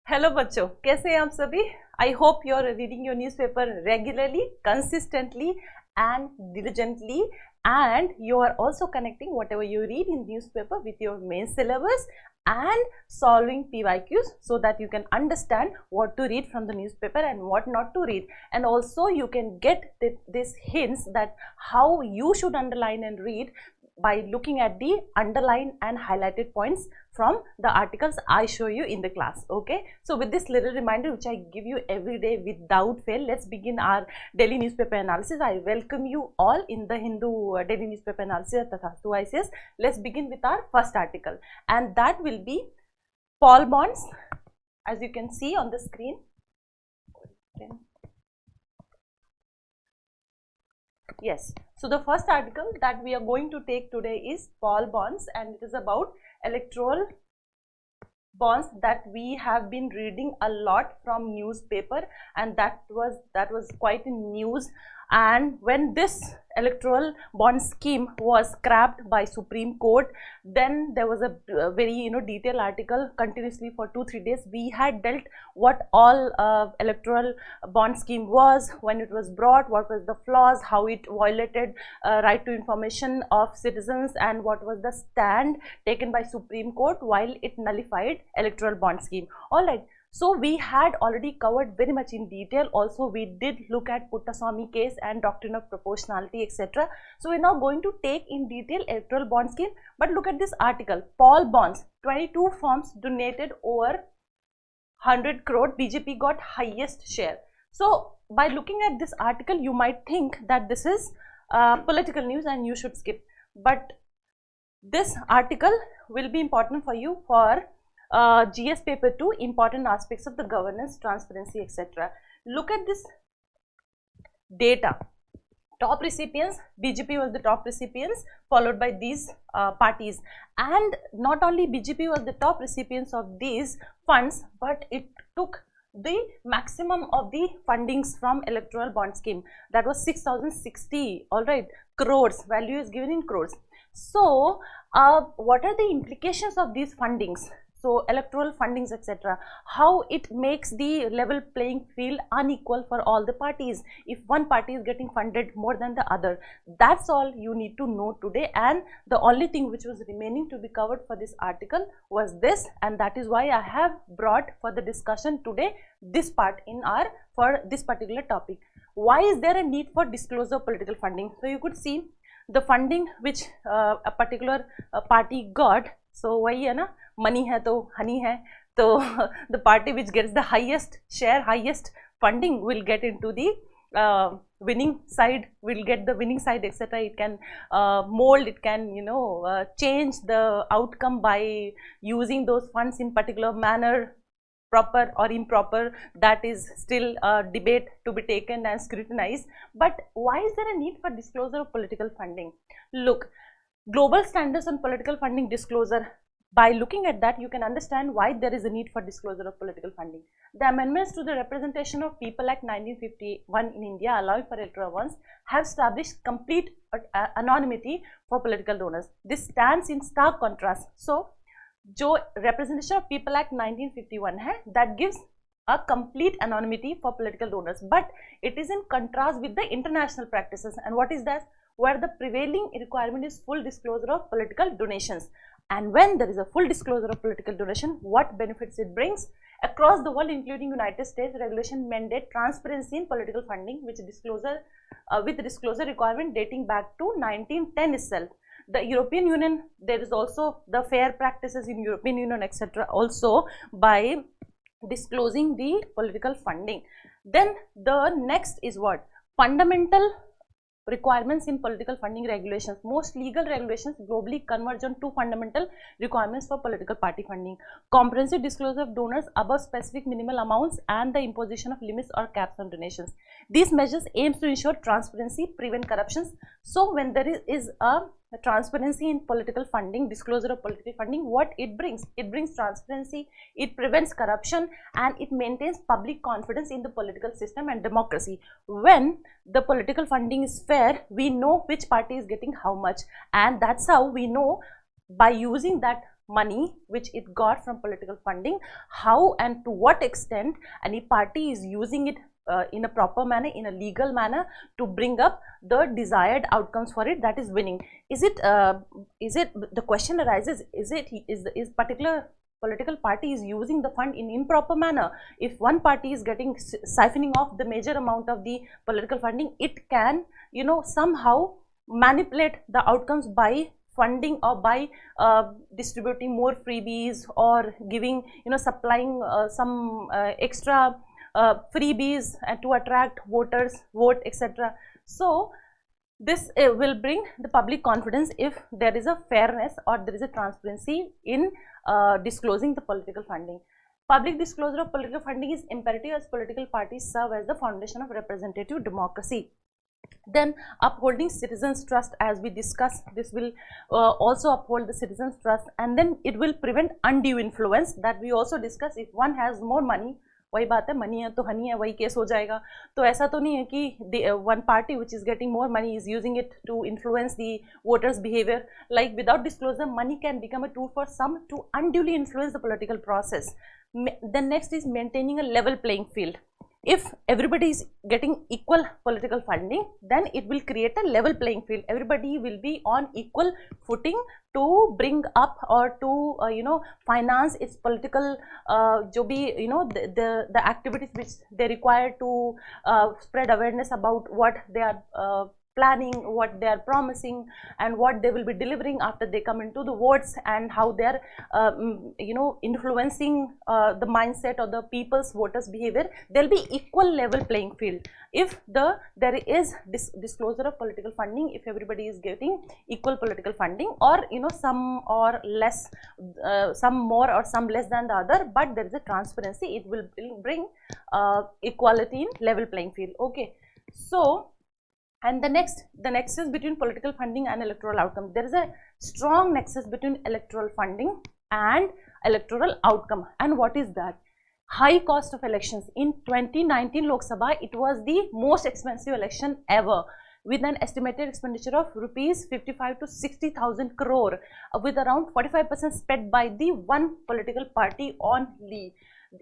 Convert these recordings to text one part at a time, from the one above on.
Hello बच्चों, कैसे हैं आप सभी? I hope you are reading your newspaper regularly, consistently and diligently, and you are also connecting whatever you read in newspaper with your main syllabus and solving PYQs so that you can understand what to read from the newspaper and what not to read, and also you can get these hints that how you should underline and read by looking at the underlined and highlighted points from the articles I show you in the class. Okay, so with this little reminder which I give you every day without fail, let's begin our daily newspaper analysis. I welcome you all in the Hindu daily newspaper analysis at Tathastu-ICS. Let's begin with our first article, and that will be Paul bonds, as you can see on the screen. Yes, so the first article that we are going to take today is Paul bonds, and it is about electoral bonds that we have been reading a lot from newspaper, and that was quite in news. And when this electoral bond scheme was scrapped by Supreme Court, then there was a very detailed article continuously for 2-3 days. We had dealt what all electoral bond scheme was, when it was brought, what was the flaws, how it violated right to information of citizens, and what was the stand taken by Supreme Court while it nullified electoral bond scheme. All right. So we had already covered very much in detail. Also, we did look at Puttaswamy case and doctrine of proportionality, etc. So we're now going to take in detail electoral bond scheme. But look at this article, Paul bonds, 22 firms donated over 100 crore, BJP got highest share. So by looking at this article, you might think that this is political news and you should skip. But this article will be important for you for GS paper 2, important aspects of the governance, transparency, etc. Look at this data. Top recipients, BJP was the top recipients, followed by these parties, and not only BJP was the top recipients of these funds, but it took the maximum of the fundings from electoral bond scheme. That was 6,060, all right, crores. Value is given in crores. So what are the implications of these fundings? So electoral fundings, etc., how it makes the level playing field unequal for all the parties if one party is getting funded more than the other. That's all you need to know today, and the only thing which was remaining to be covered for this article was this, and that is why I have brought for the discussion today this part in our for this particular topic. Why is there a need for disclosure of political funding? So you could see the funding which a particular party got. So why है ना, money है तो honey है, तो the party which gets the highest share, highest funding will get into the winning side, will get the winning side, etc. It can mold, it can change the outcome by using those funds in particular manner, proper or improper. That is still a debate to be taken and scrutinized. But why is there a need for disclosure of political funding? Look, global standards on political funding disclosure, by looking at that you can understand why there is a need for disclosure of political funding. The amendments to the Representation of People Act 1951 in India allowing for electoral bonds have established complete anonymity for political donors. This stands in stark contrast. So जो Representation of People Act 1951 है, that gives a complete anonymity for political donors, but it is in contrast with the international practices. And what is that? Where the prevailing requirement is full disclosure of political donations. And when there is a full disclosure of political donation, what benefits it brings? Across the world, including United States, regulation mandate transparency in political funding, which disclosure with disclosure requirement dating back to 1910 itself. The European Union, there is also the fair practices in European Union, etc. also by disclosing the political funding. Then the next is what? Fundamental requirements in political funding regulations. Most legal regulations globally converge on two fundamental requirements for political party funding: comprehensive disclosure of donors above specific minimal amounts and the imposition of limits or caps on donations. These measures aims to ensure transparency, prevent corruptions. So when there is a transparency in political funding, disclosure of political funding, what it brings? It brings transparency, it prevents corruption, and it maintains public confidence in the political system and democracy. When the political funding is fair, we know which party is getting how much, and that's how we know, by using that money which it got from political funding, how and to what extent any party is using it in a proper manner, in a legal manner, to bring up the desired outcomes for it, that is winning. Is it the question arises, is particular political party is using the fund in improper manner? If one party is getting siphoning off the major amount of the political funding, it can, you know, somehow manipulate the outcomes by funding or by distributing more freebies or giving, you know, supplying some extra freebies to attract voters, vote, etc. So this will bring the public confidence if there is a fairness or there is a transparency in disclosing the political funding. Public disclosure of political funding is imperative as political parties serve as the foundation of representative democracy. Then upholding citizens' trust, as we discussed, this will also uphold the citizens' trust, and then it will prevent undue influence, that we also discuss. If one has more money, वही बात है, money है तो हनी है, वही case हो जाएगा. तो ऐसा तो नहीं है कि one party which is getting more money is using it to influence the voters' behavior. Like without disclosure, money can become a tool for some to unduly influence the political process. Then next is maintaining a level playing field. If everybody is getting equal political funding, then it will create a level playing field. Everybody will be on equal footing to bring up or to you know, finance its political jo bhi, you know, the activities which they require to spread awareness about what they are planning, what they are promising, and what they will be delivering after they come into the votes, and how they are you know, influencing the mindset of the people's voters' behavior. There will be equal level playing field if there is disclosure of political funding, if everybody is getting equal political funding, or you know, some or less, some more or some less than the other, but there is a transparency. It will bring equality in level playing field. Okay, so and the nexus between political funding and electoral outcome. There is a strong nexus between electoral funding and electoral outcome. And what is that? High cost of elections. In 2019 Lok Sabha, it was the most expensive election ever, with an estimated expenditure of rupees 55 to 60,000 crore, with around 45% spent by the one political party only.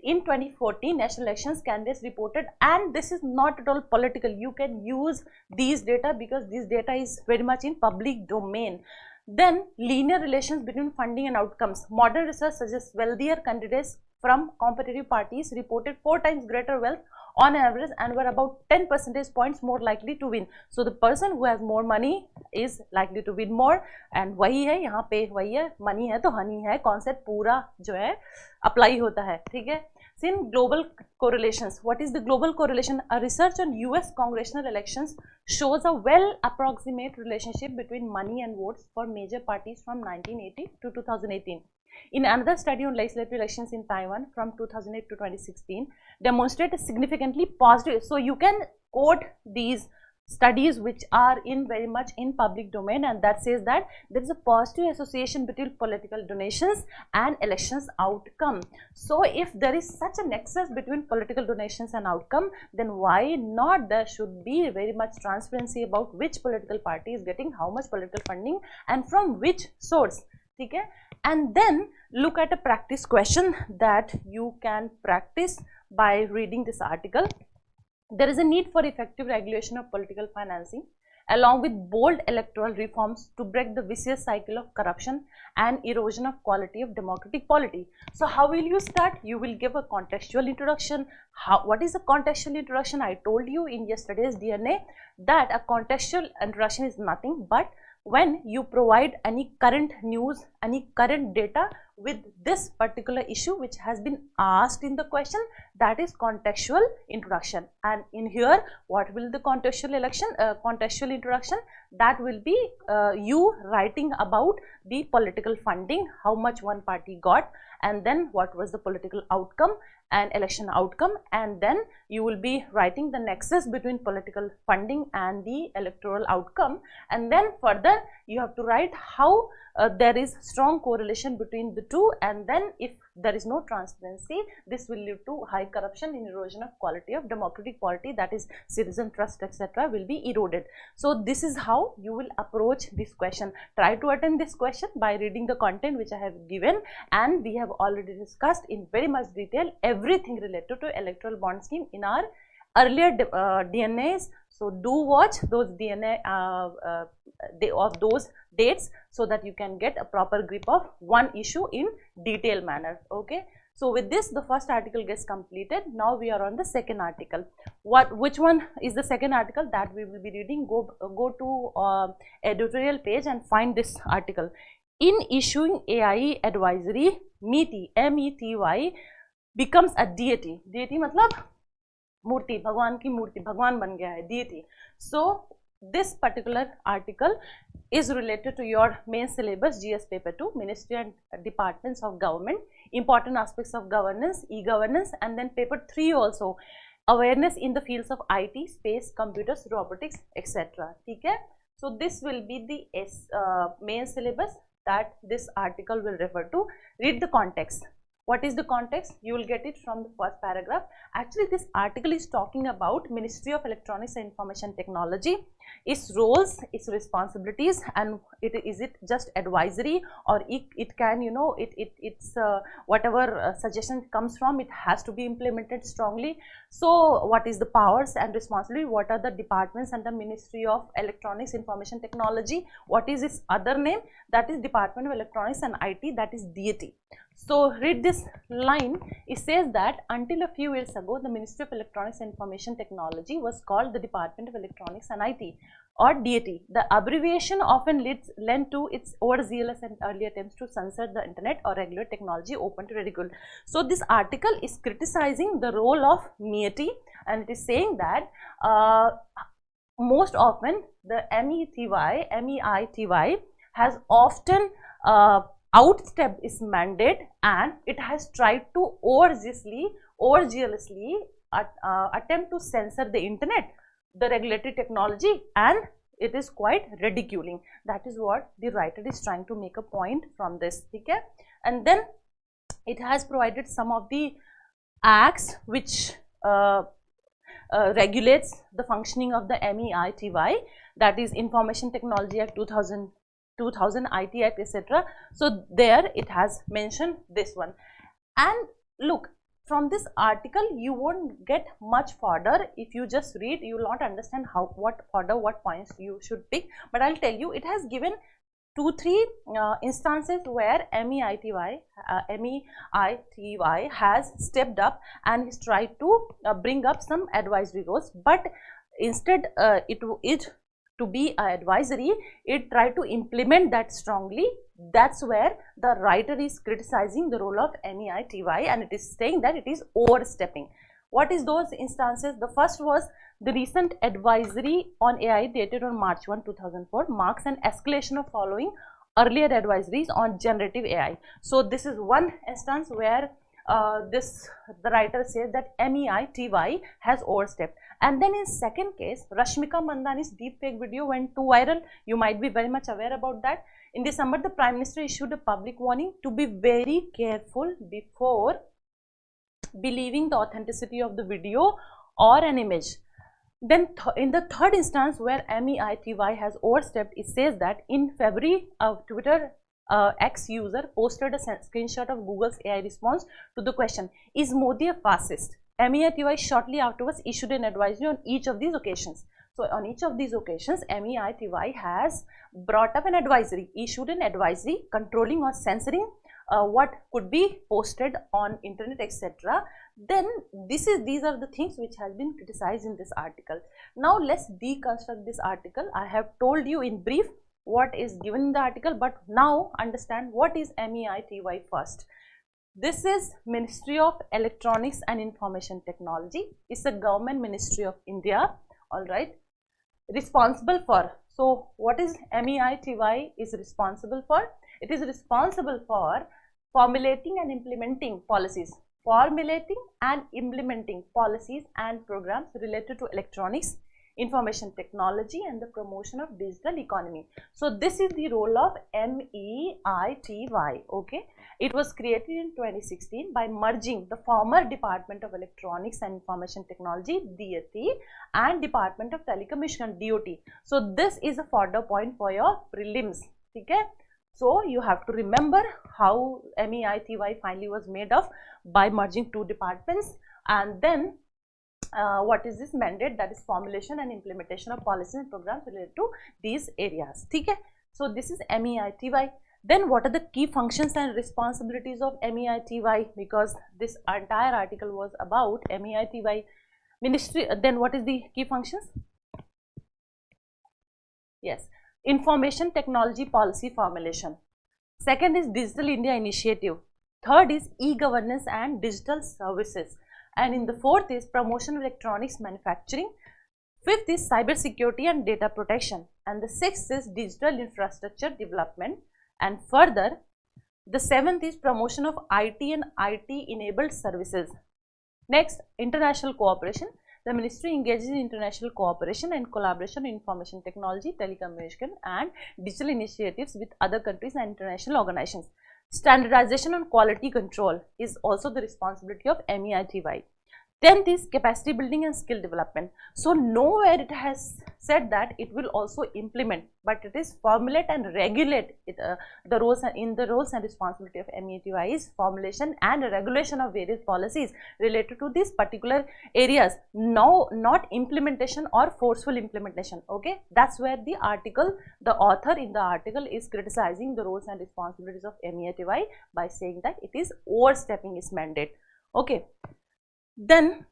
In 2014 national elections, candidates reported, and this is not at all political, you can use these data because this data is very much in public domain. Then linear relations between funding and outcomes. Modern research suggests wealthier candidates from competitive parties reported 4 times greater wealth on average and were about 10 percentage points more likely to win. So the person who has more money is likely to win more, and वही है यहाँ पे, वही है, money है तो honey है, concept पूरा जो है apply होता है, ठीक है. In global correlations, what is the global correlation? A research on US congressional elections shows a well approximate relationship between money and votes for major parties from 1980 to 2018. In another study on legislative elections in Taiwan from 2008 to 2016, demonstrate a significantly positive. So you can quote these studies which are in very much in public domain, and that says that there is a positive association between political donations and elections outcome. So if there is such a nexus between political donations and outcome, then why not there should be very much transparency about which political party is getting how much political funding and from which source. Okay? And then look at a practice question that you can practice by reading this article. There is a need for effective regulation of political financing along with bold electoral reforms to break the vicious cycle of corruption and erosion of quality of democratic polity. So how will you start? You will give a contextual introduction. What is a contextual introduction? I told you in yesterday's DNA that a contextual introduction is nothing but when you provide any current news, any current data with this particular issue which has been asked in the question, that is contextual introduction. And in here, what will the contextual introduction? That will be you writing about the political funding, how much one party got, and then what was the political outcome and election outcome, and then you will be writing the nexus between political funding and the electoral outcome, and then further you have to write how there is strong correlation between the two, and then if there is no transparency, this will lead to high corruption and erosion of quality of democratic quality, that is citizen trust, etc., will be eroded. So this is how you will approach this question. Try to attend this question by reading the content which I have given, and we have already discussed in very much detail everything related to electoral bond scheme in our earlier DNAs. So do watch those DNA of those dates so that you can get a proper grip of one issue in detailed manner. Okay. So with this, the first article gets completed. Now we are on the second article. Which one is the second article that we will be reading? Go to editorial page and find this article. In issuing AI advisory, METY, METY becomes a deity. Deity मतलब मूर्ति, भगवान की मूर्ति, भगवान बन गया है, deity. So this particular article is related to your main syllabus GS paper 2, Ministry and Departments of Government, important aspects of governance, e-governance, and then paper 3 also, awareness in the fields of IT, space, computers, robotics, etc. Okay? So this will be the main syllabus that this article will refer to. Read the context. What is the context? You will get it from the first paragraph. Actually, this article is talking about Ministry of Electronics and Information Technology, its roles, its responsibilities, and is it just advisory, or it can, you know, it's whatever suggestion comes from, it has to be implemented strongly. So what is the powers and responsibility? What are the departments and the Ministry of Electronics Information Technology? What is its other name? That is Department of Electronics and IT, that is DET. So read this line. It says that until a few years ago, the Ministry of Electronics and Information Technology was called the Department of Electronics and IT, or DET. The abbreviation often lent to its overzealous and early attempts to censor the internet or regulate technology open to ridicule. So this article is criticizing the role of METY, and it is saying that most often the METY has often outstepped its mandate, and it has tried to overzealously attempt to censor the internet, the regulatory technology, and it is quite ridiculing. That is what the writer is trying to make a point from this. Okay? And then it has provided some of the acts which regulates the functioning of the METY, that is Information Technology Act 2000 IT Act, etc. So there it has mentioned this one. And look, from this article you won't get much further. If you just read, you will not understand what points you should pick. But I'll tell you, it has given 2-3 instances where METY has stepped up and has tried to bring up some advisory roles, but instead to be an advisory, it tried to implement that strongly. That's where the writer is criticizing the role of METY, and it is saying that it is overstepping. What is those instances? The first was the recent advisory on AI dated on March 1, 2004 marks an escalation of following earlier advisories on generative AI. So this is one instance where the writer says that METY has overstepped. And then in second case, Rashmika Mandani's deepfake video went too viral. You might be very much aware about that. In December, the Prime Minister issued a public warning to be very careful before believing the authenticity of the video or an image. Then in the third instance where METY has overstepped, it says that in February, a Twitter X user posted a screenshot of Google's AI response to the question, "Is Modi a fascist?" METY shortly afterwards issued an advisory on each of these occasions. So on each of these occasions, METY has brought up an advisory, issued an advisory controlling or censoring what could be posted on internet, etc. Then these are the things which has been criticized in this article. Now let's deconstruct this article. I have told you in brief what is given in the article, but now understand what is METY first. This is Ministry of Electronics and Information Technology. It's a government ministry of India, all right, responsible for. So what is METY is responsible for? It is responsible for formulating and implementing policies, and programs related to electronics, information technology and the promotion of digital economy. So this is the role of MEITY. Okay, it was created in 2016 by merging the former Department of Electronics and Information Technology DET and Department of Telecommunication DOT. So this is a further point for your prelims. Okay, so you have to remember how MEITY finally was made of by merging two departments, and then what is this mandate, that is formulation and implementation of policies and programs related to these areas. Okay, so this is MEITY. Then what are the key functions and responsibilities of MEITY, because this entire article was about MEITY ministry. Then what is the key functions? Yes, information technology policy formulation. Second is Digital India Initiative. Third is e-governance and digital services. And in the fourth is promotion of electronics manufacturing. Fifth is cyber security and data protection. And the sixth is digital infrastructure development. And further, the seventh is promotion of IT and IT enabled services. Next, international cooperation. The ministry engages in international cooperation and collaboration in information technology, telecommunication and digital initiatives with other countries and international organizations. Standardization and quality control is also the responsibility of MEITY. 10th is capacity building and skill development. So nowhere it has said that it will also implement, but it is formulate and regulate it, the roles and responsibility of MEITY is formulation and regulation of various policies related to these particular areas. No, not implementation or forceful implementation. Okay, that's where the author in the article is criticizing the roles and responsibilities of MEITY by saying that it is overstepping its mandate. Okay. Then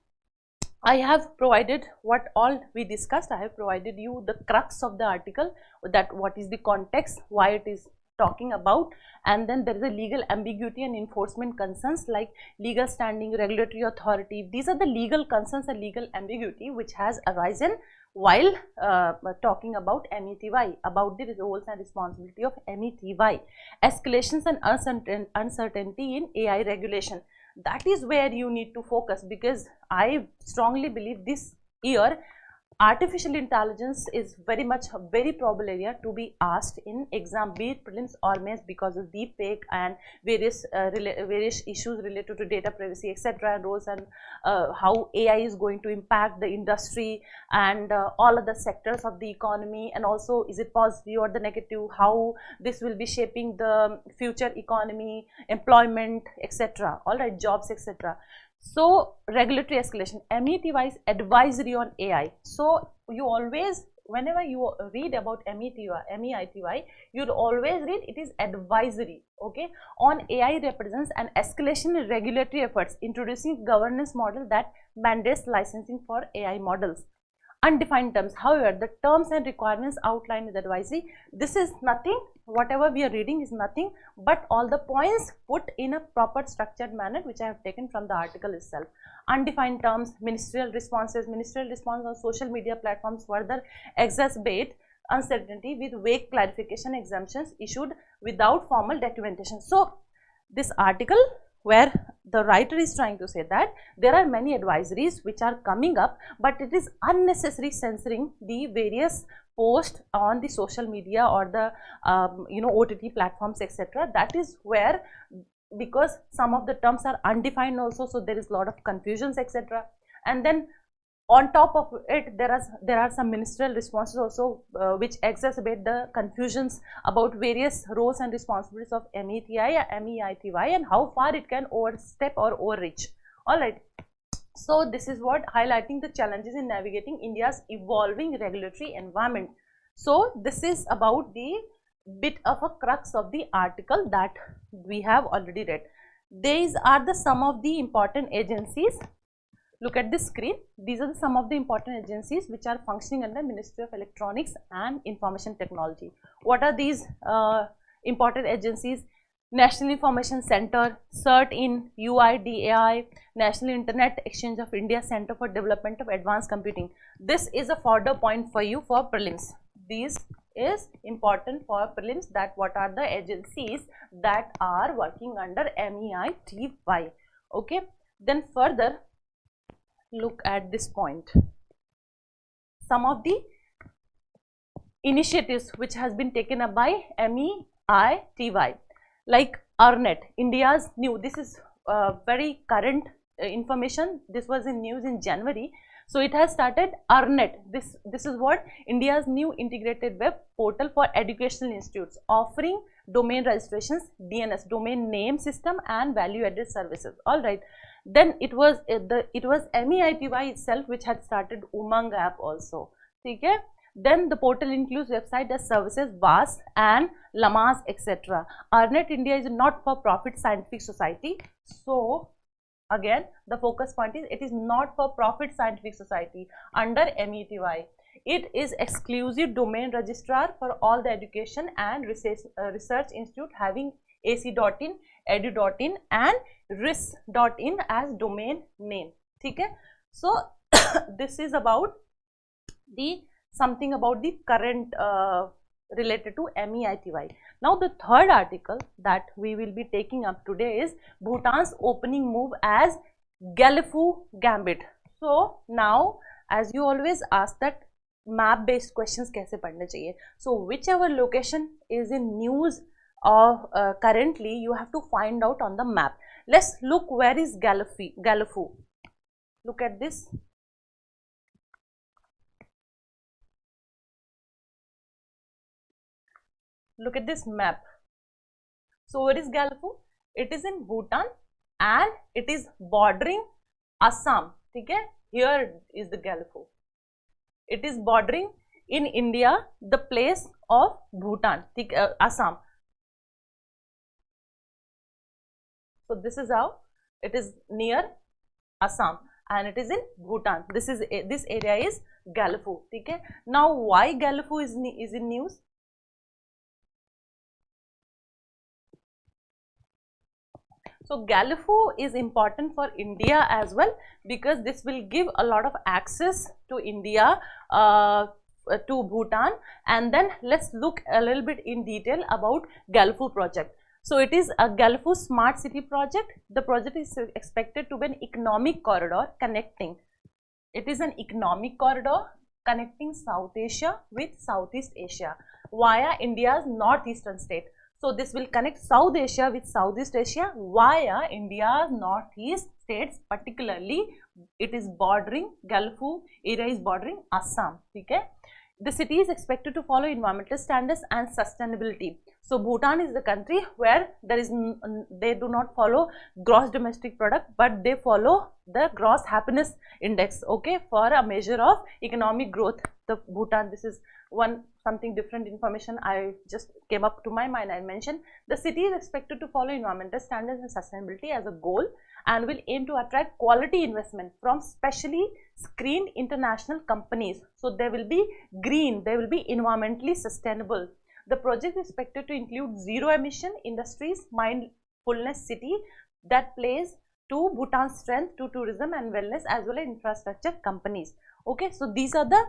I have provided what all we discussed. I have provided you the crux of the article, that what is the context, why it is talking about, and then there is a legal ambiguity and enforcement concerns like legal standing, regulatory authority. These are the legal concerns and legal ambiguity which has arisen while talking about MEITY, about the roles and responsibility of MEITY. Escalations and uncertainty in AI regulation. That is where you need to focus, because I strongly believe this year artificial intelligence is very much a very probable area to be asked in exam, be it prelims or mains, because of deep fake and various issues related to data privacy, etc., and roles, and how AI is going to impact the industry and all other sectors of the economy, and also is it positive or the negative, how this will be shaping the future economy, employment, etc., all right, jobs, etc. So regulatory escalation, MEITY's advisory on AI. So you always, whenever you read about MEITY, you'll always read it is advisory, okay, on AI represents an escalation in regulatory efforts, introducing governance model that mandates licensing for AI models. Undefined terms, however, the terms and requirements outlined in the advisory, this is nothing, whatever we are reading is nothing but all the points put in a proper structured manner which I have taken from the article itself. Undefined terms, ministerial responses, ministerial response on social media platforms further exacerbate uncertainty with vague clarification exemptions issued without formal documentation. So this article, where the writer is trying to say that there are many advisories which are coming up, but it is unnecessary censoring the various posts on the social media or the OTT platforms, etc. That is where, because some of the terms are undefined also, so there is a lot of confusions, etc. And then on top of it, there are some ministerial responses also which exacerbate the confusions about various roles and responsibilities of MEITY and how far it can overstep or overreach. All right. So this is what highlighting the challenges in navigating India's evolving regulatory environment. So this is about the bit of a crux of the article that we have already read. These are the some of the important agencies. Look at this screen. These are some of the important agencies which are functioning under Ministry of Electronics and Information Technology. What are these important agencies? National Information Center, CERT in UIDAI, National Internet Exchange of India, Center for Development of Advanced Computing. This is a further point for you for prelims. These is important for prelims, that what are the agencies that are working under MEITY. Okay. Then further, look at this point. some of the initiatives which has been taken up by MEITY, like ARNET, India's new, this is very current information, this was in news in January. So it has started ARNET. This is what India's new integrated web portal for educational institutes, offering domain registrations, DNS, domain name system, and value added services. All right. Then it was MEITY itself which had started Umang app also. Okay. Then the portal includes website that services VAS and Lamas, etc. ARNET India is a not-for-profit scientific society. So again, the focus point is it is not-for-profit scientific society under MEITY. It is exclusive domain registrar for all the education and research institute having ac.in, edu.in and ris.in as domain name. Okay? So this is about the something about the current related to MEITY. Now the third article that we will be taking up today is Bhutan's opening move as Gallifu Gambit. So now, as you always ask that map based questions kaise padne chahiye, so whichever location is in news or currently, you have to find out on the map. Let's look where is Gallifu. Look at this. Look at this map. So where is Gallifu? It is in Bhutan and it is bordering Assam. Okay? Here is the Gallifu. It is bordering in India the place of Bhutan, Assam. So this is how it is near Assam and it is in Bhutan. This area is Gallifu. Okay? Now why Gallifu is in news? So Gallifu is important for India as well because this will give a lot of access to India, to Bhutan. And then let's look a little bit in detail about Gallifu project. So it is a Gallifu smart city project. The project is expected to be an economic corridor connecting. It is an economic corridor connecting South Asia with Southeast Asia via India's northeastern state. So this will connect South Asia with Southeast Asia via India's northeast states, particularly it is bordering, Gallifu area is bordering Assam. Okay? The city is expected to follow environmental standards and sustainability. So Bhutan is the country where they do not follow gross domestic product, but they follow the gross happiness index, okay, for a measure of economic growth. The Bhutan, this is something different information I just came up to my mind. I mentioned the city is expected to follow environmental standards and sustainability as a goal and will aim to attract quality investment from specially screened international companies. So they will be green, they will be environmentally sustainable. The project is expected to include zero emission industries, mindfulness city that plays to Bhutan's strength to tourism and wellness as well as infrastructure companies. Okay, so these are the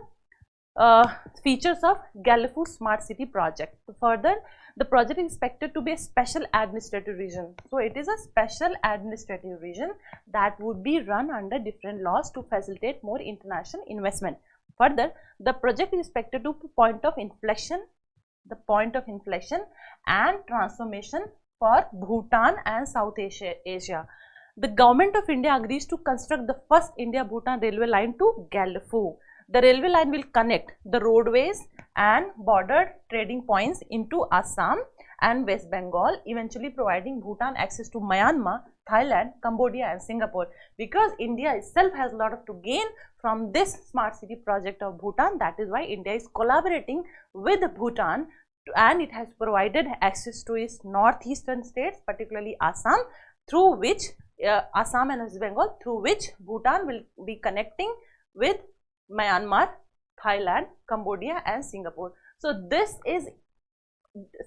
features of Gallifu Smart City project. Further, the project is expected to be a special administrative region. So it is a special administrative region that would be run under different laws to facilitate more international investment. Further, the project is expected to be the point of inflection and transformation for Bhutan and South Asia. The government of India agrees to construct the first India-Bhutan railway line to Gallifu. The railway line will connect the roadways and border trading points into Assam and West Bengal, eventually providing Bhutan access to Myanmar, Thailand, Cambodia and Singapore. Because India itself has a lot to gain from this smart city project of Bhutan, that is why India is collaborating with Bhutan and it has provided access to its northeastern states, particularly Assam, through which Assam and West Bengal, through which Bhutan will be connecting with Myanmar, Thailand, Cambodia and Singapore. So this is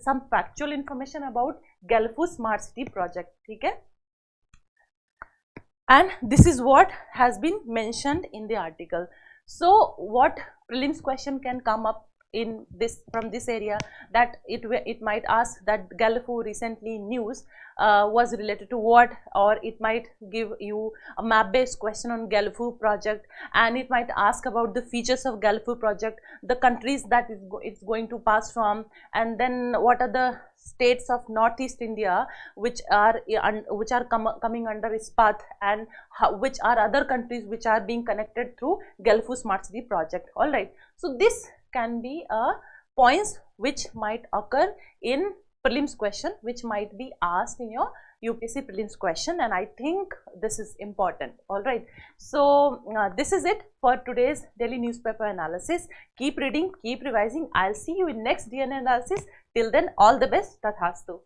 some factual information about Gallifu Smart City project. Okay? And this is what has been mentioned in the article. So what prelims question can come up in this from this area, that it might ask that Galfo recently news was related to what, or it might give you a map based question on Galfo project, and it might ask about the features of Galfo project, the countries that it's going to pass from, and then what are the states of Northeast India which are coming under its path, and which are other countries which are being connected through Galfo Smart City project. All right, so this can be points which might occur in prelims question, which might be asked in your UPSC prelims question, and I think this is important. All right, so this is it for today's daily newspaper analysis. Keep reading, keep revising. I'll see you in next DNA analysis. Till then, all the best. Tathastu.